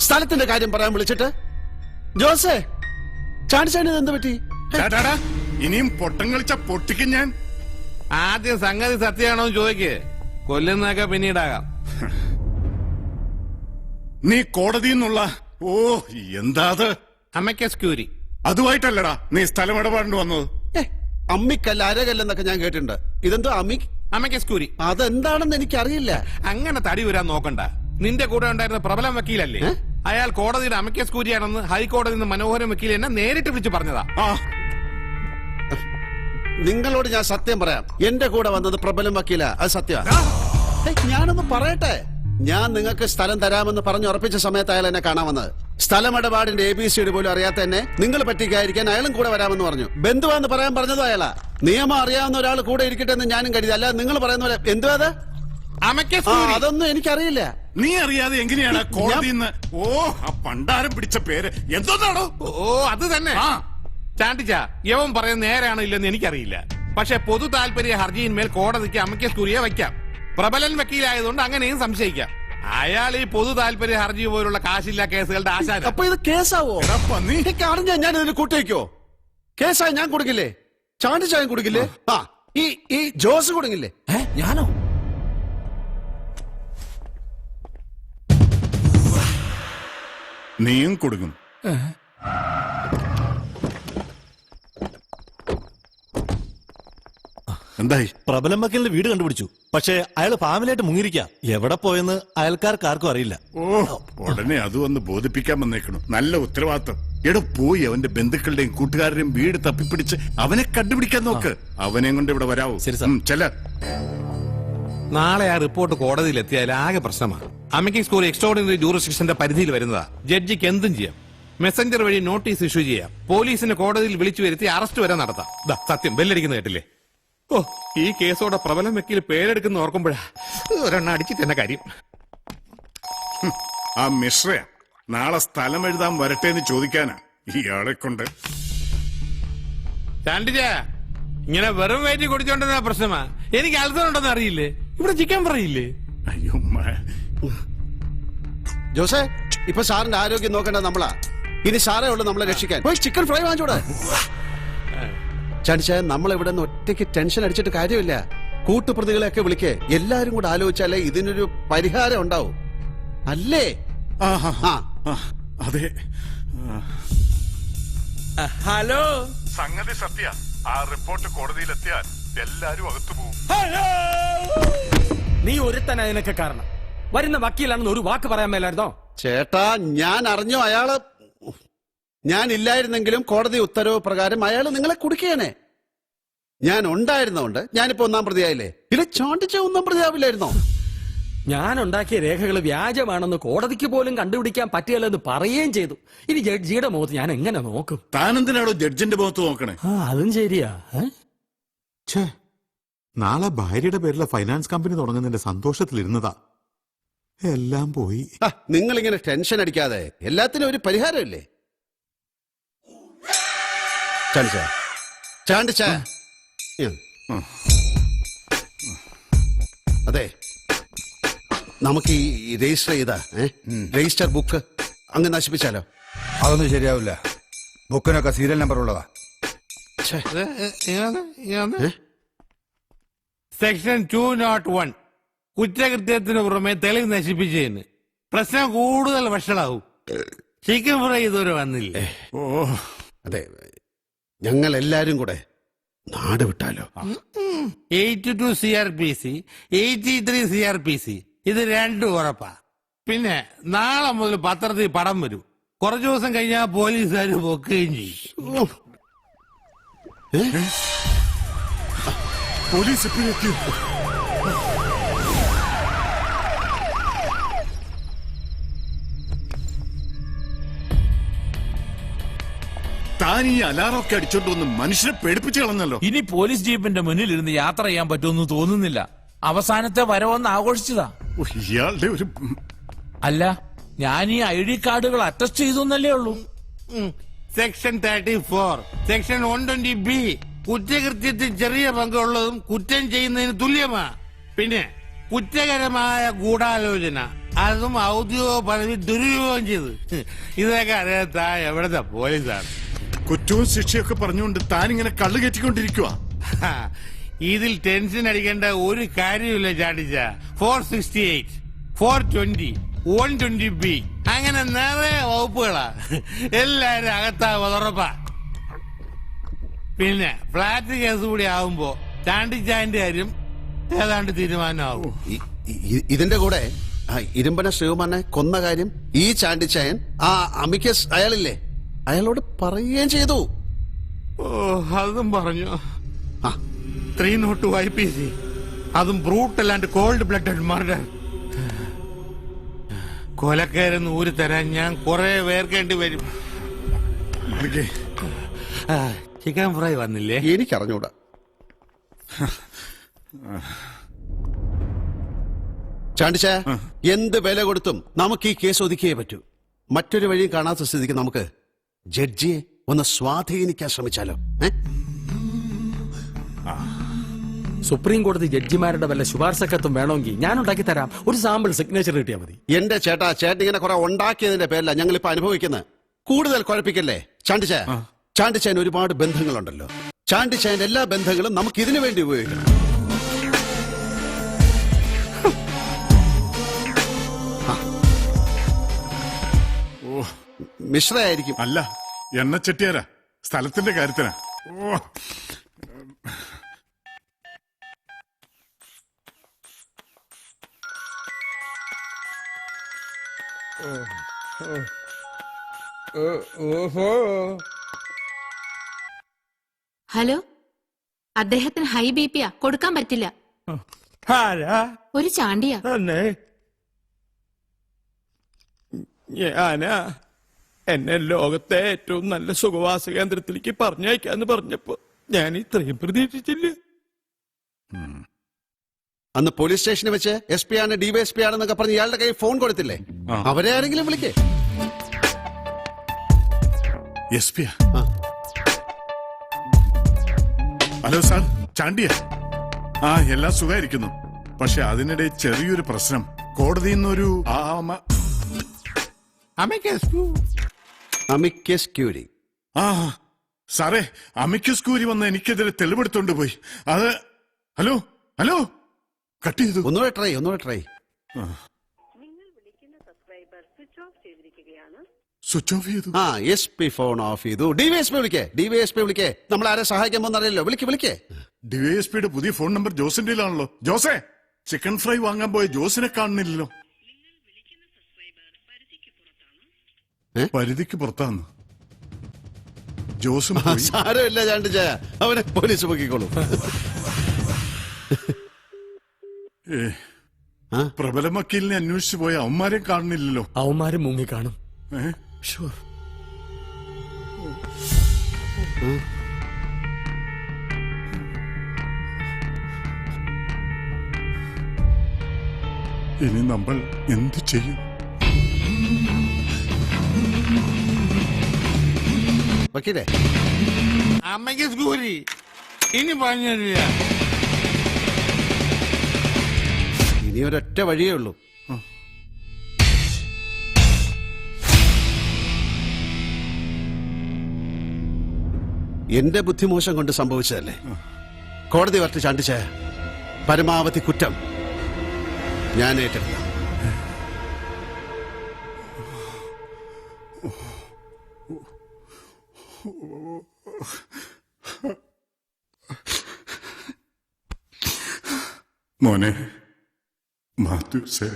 സ്ഥലത്തിന്റെ കാര്യം പറയാൻ വിളിച്ചിട്ട് ജോസേ ചാണ്ടിച്ചാന് എന്ത് പറ്റി? ഇനിയും പൊട്ടം കളിച്ച പൊട്ടിക്കും ഞാൻ. ആദ്യം സംഗതി സത്യമാണോ ചോദിക്കേ, കൊല്ലുന്നതൊക്കെ പിന്നീടാകാം. നീ കോടതിയിൽ നിന്നുള്ള എന്താ അമ്മയ്ക്കസ് ക്യൂരി അതുമായിട്ടല്ലടാ നീ സ്ഥലം ഇടപാടിന് വന്നത്. അമ്മിക്കല്ല അരകല്ലെന്നൊക്കെ ഞാൻ കേട്ടിട്ടുണ്ട്. ഇതെന്തോ അമ്മയ്ക്കസ് ക്യൂരി അതെന്താണെന്ന് എനിക്കറിയില്ല. അങ്ങനെ തടി വരാൻ നോക്കണ്ട. നിന്റെ കൂടെ ഉണ്ടായിരുന്ന പ്രബലം വക്കീലല്ലേ അയാൾ കോടതിയുടെ അമ്മയ്ക്കസ് ക്യൂരിയാണെന്ന് ഹൈക്കോടതിയിൽ നിന്ന് മനോഹരം വക്കീൽ എന്നെ നേരിട്ട് വിളിച്ച് പറഞ്ഞതാ. നിങ്ങളോട് ഞാൻ സത്യം പറയാം, എന്റെ കൂടെ വന്നത് പ്രബലം വക്കീല, അത് സത്യമാണ്. ഞാനൊന്ന് പറയട്ടെ, ഞാൻ നിങ്ങൾക്ക് സ്ഥലം തരാമെന്ന് പറഞ്ഞു ഉറപ്പിച്ച സമയത്ത് അയാൾ എന്നെ കാണാൻ വന്നത്. സ്ഥലമിടപാടിന്റെ ABCD പോലും അറിയാത്ത തന്നെ നിങ്ങൾ പറ്റിക്കായിരിക്കാൻ അയാളും കൂടെ വരാമെന്ന് പറഞ്ഞു. ബന്ധുവാന്ന് പറയാൻ പറഞ്ഞതും അയാളാ. നിയമം അറിയാവുന്ന ഒരാൾ കൂടെ ഇരിക്കട്ടെ എന്ന് ഞാനും കരുതി. അല്ല നിങ്ങൾ പറയുന്ന പോലെ എന്തുവാ അത്? അതൊന്നും എനിക്കറിയില്ല. നീ അറിയാതെ എങ്ങനെയാണ് കോടതിയിൽ നിന്ന് പണ്ടാരം പിടിച്ച പേര് എന്തോന്നാണോ? അത് തന്നെ ചാണ്ടിച്ച. യവൻ പറയുന്ന നേരാണോ ഇല്ലെന്ന് എനിക്കറിയില്ല. പക്ഷെ പൊതു താല്പര്യ ഹർജിയിന്മേൽ കോടതിക്ക് അമ്മയ്ക്കസ് ക്യൂരിയെ വയ്ക്കാം. പ്രബലൻ വക്കീലായതുകൊണ്ട് അങ്ങനെയും സംശയിക്കാം. അയാൾ ഈ പൊതു താല്പര്യ ഹർജി പോലുള്ള കാശില്ല കേസുകളുടെ ആശാന. അപ്പൊ ഇത് കേസാവോ? അറിഞ്ഞാ ഞാൻ ഇതിന് കൂട്ടിവയ്ക്കോ? കേസായി ഞാൻ കൊടുക്കില്ലേ? ചാണ്ടിച്ചായം കൊടുക്കില്ലേ? ഈ ജോസ് കൊടുക്കില്ലേ? ഞാനോ? നീയും കൊടുക്കും. എന്തായി? പ്രബലം വക്കലിന്റെ വീട് കണ്ടുപിടിച്ചു. പക്ഷെ അയാൾ ഫാമിലിയായിട്ട് മുങ്ങിരിക്കുക. എവിടെ പോയെന്ന് അയൽക്കാർക്ക് ആർക്കും അറിയില്ല. ഉടനെ അത് വന്ന് ബോധിപ്പിക്കാൻ വന്നേക്കണു. നല്ല ഉത്തരവാദിത്വം. പോയി അവന്റെ ബന്ധുക്കളുടെയും കൂട്ടുകാരുടെയും വീട് തപ്പിപ്പിടിച്ച് അവനെ കണ്ടുപിടിക്കാൻ നോക്ക്. അവനെ കൊണ്ട് ഇവിടെ വരാവൂ. ചെല. നാളെ ആ റിപ്പോർട്ട് കോടതിയിൽ എത്തിയാൽ ആകെ പ്രശ്നമാണ്. അമ്മയ്ക്കസ് ക്യൂരി എക്സ്ട്രോർഡിനറി ജൂറിസ്ഡിക്ഷന്റെ പരിധിയിൽ വരുന്നതാ. ജഡ്ജിക്ക് എന്തും ചെയ്യാം. മെസ്സഞ്ചർ വഴി നോട്ടീസ് ഇഷ്യൂ ചെയ്യാം. പോലീസിന് കോടതിയിൽ വിളിച്ചു വരുത്തി അറസ്റ്റ് വരെ നടത്താം. സത്യം ബെല്ലടിക്കുന്ന കേട്ടില്ലേ? ഈ കേസോടെ പ്രബലം വക്കീൽ പേരെടുക്കുന്ന ഓർക്കുമ്പോഴാ ഒരെണ്ണ അടിച്ചു തന്നെ കാര്യം. ആ മിശ്രയ നാളെ സ്ഥലം എഴുതാൻ വരട്ടെ എന്ന് ചോദിക്കാനാ ഇയാളെ കൊണ്ട്. ചാണ്ടിച്ച ഇങ്ങനെ വെറും വയറ്റി കുടിച്ചോണ്ടെന്ന പ്രശ്നമാ. എനിക്ക് അത്ഭുതം ഉണ്ടെന്ന് അറിയില്ലേ? ഇവിടെ ചിക്കൻ പറയില്ലേ? അയ്യോ ജോസേ, ഇപ്പൊ സാറിന്റെ ആരോഗ്യം നോക്കേണ്ടത് നമ്മളാ. ഇനി സാറേ ഉള്ളു നമ്മളെ രക്ഷിക്കാൻ. പോയി ചിക്കൻ ഫ്രൈ വാങ്ങിച്ചോടെ. ചാണ്ടിച്ചായ നമ്മളിവിടെ നിന്ന് ഒറ്റയ്ക്ക് ടെൻഷൻ അടിച്ചിട്ട് കാര്യമില്ല. കൂട്ടുപ്രതികളെയൊക്കെ വിളിക്കേ. എല്ലാരും കൂടെ ആലോചിച്ചാലേ ഇതിനൊരു പരിഹാരം ഉണ്ടാവും. അല്ലേ? അതെ. ഹലോ. സംഗതി സത്യ. ആ റിപ്പോർട്ട് കോടതിയിലെത്തിയാൽ എല്ലാരും അകത്തു പോകും. നീ ഒരുത്തന അതിനൊക്കെ കാരണം. വരുന്ന വക്കീലാണെന്ന് ഒരു വാക്ക് പറയാൻ മേലായിരുന്നോ? ചേട്ടാ, ഞാൻ അറിഞ്ഞു അയാള്. ഞാൻ ഇല്ലായിരുന്നെങ്കിലും കോടതി ഉത്തരവ് പ്രകാരം അയാൾ നിങ്ങളെ കുടുക്കിയാനേ. ഞാൻ ഉണ്ടായിരുന്നോണ്ട് ഞാനിപ്പോ 1-ാം പ്രതിയായില്ലേ? ഇല്ല, ചാണ്ടിച്ച 1-ാം പ്രതിയാവില്ലായിരുന്നോ? ഞാൻ ഉണ്ടാക്കിയ രേഖകൾ വ്യാജമാണെന്ന് കോടതിക്ക് പോലും കണ്ടുപിടിക്കാൻ പറ്റിയല്ലെന്ന് പറയുകയും ചെയ്തു. ഇനി ജഡ്ജിയുടെ മുഖത്ത് ഞാൻ എങ്ങനെ നോക്കും? താനെന്തിനാണോ ജഡ്ജിന്റെ മുഖത്ത് നോക്കണേ? അതും ശരിയാ. നാളെ ഭാര്യയുടെ പേരിലെ ഫൈനാൻസ് കമ്പനി തുടങ്ങുന്നതിന്റെ സന്തോഷത്തിലിരുന്നതാ. എല്ലാം പോയി. നിങ്ങളിങ്ങനെ ടെൻഷൻ അടിക്കാതെ എല്ലാത്തിനും ഒരു പരിഹാരമില്ലേ? ചാണ്ടിച്ച അതെ, നമുക്ക് ഈ രജിസ്റ്റർ ചെയ്താ രജിസ്റ്റർ ബുക്ക് അങ്ങ് നശിപ്പിച്ചാലോ? അതൊന്നും ശരിയാവില്ല. ബുക്കിനൊക്കെ സീരിയൽ നമ്പർ ഉള്ളതാ. സെക്ഷൻ 201 കുറ്റകൃത്യത്തിന് പുറമെ തെളിവ് നശിപ്പിച്ചതിന് പ്രശ്നം കൂടുതൽ വഷളാവും. ചിക്കൻ ഫ്രൈ ഇതുവരെ വന്നില്ലേ? അതെ, ഞങ്ങൾ എല്ലാരും കൂടെ നാട് വിട്ടാലോ? 82 CRPC 83 CRPC ഇത് രണ്ടും ഉറപ്പാ. പിന്നെ നാളെ മുതൽ പത്രത്തിൽ പടം വരും. കുറച്ചു ദിവസം കഴിഞ്ഞാൽ പോലീസുകാർ പൊക്കുകയും ചെയ്യും. പോലീസ് എത്തിയോ? താൻ ഈ അലാറൊക്കെ അടിച്ചോണ്ട് വന്ന് മനുഷ്യനെ പേടിപ്പിച്ചു കളഞ്ഞല്ലോ. ഇനി പോലീസ് ജീപ്പിന്റെ മുന്നിൽ ഇരുന്ന് യാത്ര ചെയ്യാൻ പറ്റുമെന്ന് തോന്നുന്നില്ല. അവസാനത്തെ വരവൊന്ന് ആഘോഷിച്ചതാ. ഇയാളുടെ ഒരു അല്ല, ഞാൻ ഈ ID കാർഡുകൾ അറ്റസ്റ്റ് ചെയ്തൊന്നല്ലേ ഉള്ളൂ. സെക്ഷൻ 34 സെക്ഷൻ 120B കുറ്റകൃത്യത്തിൽ ചെറിയ പങ്കുള്ളതും കുറ്റം ചെയ്യുന്നതിന് തുല്യമാ. പിന്നെ കുറ്റകരമായ ഗൂഢാലോചന, അതും ഔദ്യോഗിക പദവി ദുരുപയോഗം ചെയ്ത്. ഇതൊക്കെ അറിയാത്ത എവിടത്തെ പോലീസാണ്? കുറ്റവും ശിക്ഷയൊക്കെ പറഞ്ഞുകൊണ്ട് താനിങ്ങനെ കള്ളു കയറ്റിക്കൊണ്ടിരിക്കുക. ഇതിൽ ടെൻഷൻ അടിക്കേണ്ട ഒരു കാര്യമില്ല ചാട്ടിച്ച. 468, 420, 120B അങ്ങനെ നിറയെ വകുപ്പുകളാ. എല്ലാരും അകത്താവുക ഉറപ്പാ. പിന്നെ ഫ്ലാറ്റ് കേസ് കൂടി ആവുമ്പോ ചാണ്ടിച്ചാന്റെ കാര്യം ഏതാണ്ട് തീരുമാനമാവും. ഇതിന്റെ കൂടെ ഇരുമ്പന ശ്രീകുമാരനെ കൊന്ന കാര്യം ഈ ചാണ്ടിച്ചായൻ ആ അമിക്കസ് അയാളില്ലേ അയാളോട് പറയുകയും ചെയ്തു. ഓ അതും പറഞ്ഞു. ആ 302 IPC അതും brutal and cold blooded murder. കൊലക്കാരെന്ന് ഊരി തരാൻ ഞാൻ കുറെ വേർക്കേണ്ടി വരും. ചിക്കൻ ഫ്രൈ വന്നില്ലേ? എനിക്കറിഞ്ഞൂടാ. ചാണ്ടിച്ച എന്ത് വില കൊടുത്തും നമുക്ക് ഈ കേസ് ഒതുക്കിയേ പറ്റൂ. മറ്റൊരു വഴിയും കാണാത്ത സ്ഥിതിക്ക് നമുക്ക് ജഡ്ജിയെ ഒന്ന് സ്വാധീനിക്കാൻ ശ്രമിച്ചാലോ? സുപ്രീം കോടതി ജഡ്ജിമാരുടെ വല്ല ശുപാർശക്കത്തും വേണമെങ്കിൽ ഞാൻ ഉണ്ടാക്കി തരാം. ഒരു സാമ്പിൾ സിഗ്നേച്ചർ കിട്ടിയാൽ മതി. എന്റെ ചേട്ടൻ ഇങ്ങനെ കുറെ ഉണ്ടാക്കിയതിന്റെ പേരില ഞങ്ങൾ ഇപ്പൊ അനുഭവിക്കുന്നത്. കൂടുതൽ കുഴപ്പിക്കല്ലേ ചാണ്ടിച്ച. ചാണ്ടിച്ചായന് ഒരുപാട് ബന്ധങ്ങളുണ്ടല്ലോ. ചാണ്ടിച്ചായന്റെ എല്ലാ ബന്ധങ്ങളും നമുക്ക് ഇതിനു വേണ്ടി ഉപയോഗിക്കണം. മിശ്രയായിരിക്കും. അല്ല, എണ്ണച്ചെട്ടിയാരാ, സ്ഥലത്തിന്റെ കാര്യത്തിനാ. ഓ ഹലോ, അദ്ദേഹത്തിന് ഹൈ BP യാ, കൊടുക്കാൻ പറ്റില്ല. ഒരു ചാണ്ടിയാ. ഞാനാ എന്നെ ലോകത്തെ ഏറ്റവും നല്ല സുഖവാസ കേന്ദ്രത്തിലേക്ക് പറഞ്ഞയക്കാന്ന് പറഞ്ഞപ്പോ ഞാൻ ഇത്രയും പ്രതീക്ഷിച്ചില്ല. അന്ന് പോലീസ് സ്റ്റേഷനിൽ വെച്ച് SP ആണ് DYSP ആണെന്നൊക്കെ പറഞ്ഞ് ഇയാളുടെ കയ്യിൽ ഫോൺ കൊടുത്തില്ലേ? അവരെ ആരെങ്കിലും വിളിക്കേ. SP ഹലോ സാർ, ചാണ്ടിയ. എല്ലാം സുഖമായിരിക്കുന്നു. പക്ഷെ അതിനിടെ ചെറിയൊരു പ്രശ്നം. കോടതിയിൽ നിന്നൊരു അമിക്കസ് ക്യൂരി. സാറേ, അമിക്കസ് ക്യൂരി വന്ന് എനിക്കെതിരെ തെളിവെടുത്തോണ്ട് പോയി. അത് ഹലോ ഹലോ കട്ട് ചെയ്തു. ഒന്നുകൂടെ ട്രൈ. സ്വിച്ച് ഓഫ് ചെയ്തു. SP ഫോൺ ഓഫ് ചെയ്തു. DYSP വിളിക്കേ. നമ്മൾ ആരെ സഹായിക്കാൻ പോകുന്നറിയല്ലോ. വിളിക്കേ. DYSPയുടെ പുതിയ ഫോൺ നമ്പർ ജോസിന്റെ ആണല്ലോ. ജോസേ, ചിക്കൻ ഫ്രൈ വാങ്ങാൻ പോയ ജോസിനെ കാണുന്നില്ലല്ലോ. പരിധിക്ക് പുറത്താന്ന്. ജോസും സാരമില്ല ചാണ്ടിച്ചായ, അവനെ പോലീസ് പൊക്കിക്കോളൂ. പ്രബല വക്കീലിനെ അന്വേഷിച്ചു പോയ അവന്മാരെ കാണുന്നില്ലല്ലോ. അവന്മാരും മുങ്ങി കാണും. ഇനി നമ്മൾ എന്ത് ചെയ്യും? വക്കീലേ, അമ്മയ്ക്ക് സ്കൂരി ഇനി പറഞ്ഞില്ല. ഇനി ഒരൊറ്റ വഴിയേ ഉള്ളൂ. എന്റെ ബുദ്ധിമോശം കൊണ്ട് സംഭവിച്ചതല്ലേ. കോടതി വരട്ട് ചാണ്ടിച്ച പരമാവധി കുറ്റം ഞാൻ ഏറ്റെടുക്കാം. മോനെ മാത്യു സേ